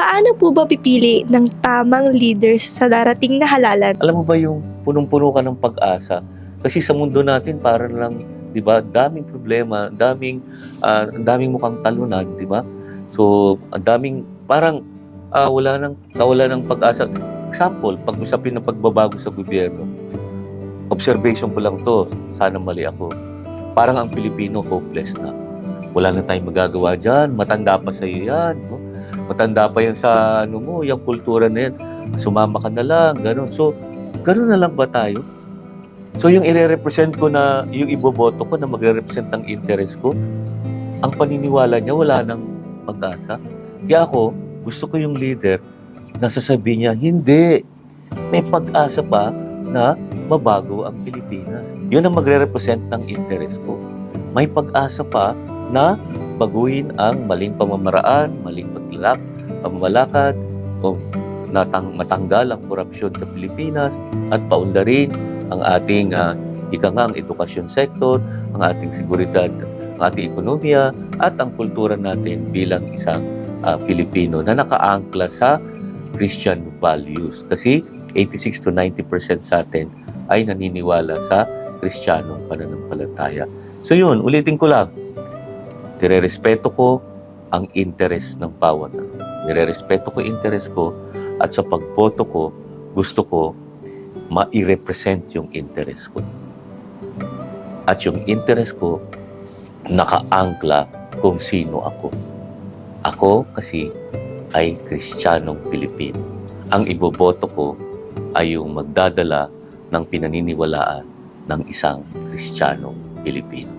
Paano po ba pipili ng tamang leaders sa darating na halalan? Alam mo ba yung punong-puno ka ng pag-asa? Kasi sa mundo natin parang lang, 'di ba, daming problema, ang daming mukhang talunan, 'di ba? So, ang daming parang nawala ng pag-asa. Example, pag usapin ng pagbabago sa gobyerno, observation ko lang 'to, sana mali ako. Parang ang Pilipino hopeless na. Wala na tayong magagawa diyan, matanda pa sa iyo 'yan, no? Matanda pa 'yan sa yung kultura na 'yan. Sumama ka na lang, gano'n. So, gano'n na lang ba tayo? So, yung ire-represent ko na, yung iboboto ko na magre-represent ng interest ko, ang paniniwala niya wala ng pag-asa. Kaya ako, gusto ko yung leader na sasabihin niya, hindi, may pag-asa pa na mabago ang Pilipinas. Yun ang magre-represent ng interest ko. May pag-asa pa na baguhin ang maling pamamaraan, maling pamamalakad, o matanggal ang korupsyon sa Pilipinas at paunlarin ang ating ang edukasyon sector, ang ating seguridad, ang ating ekonomiya at ang kultura natin bilang isang Pilipino na nakaangkla sa Christian values. Kasi 86 to 90% sa atin ay naniniwala sa Kristiyanong pananampalataya. So yun, ulitin ko lang, nirerespeto ko ang interest ng bawat. Nirerespeto ko yung interest ko at sa pagboto ko, gusto ko ma-represent yung interest ko. At yung interest ko, nakaangkla kung sino ako. Ako kasi ay Kristiyanong Pilipino. Ang iboboto ko ay yung magdadala ng pinaniniwalaan ng isang Kristiyanong Pilipino.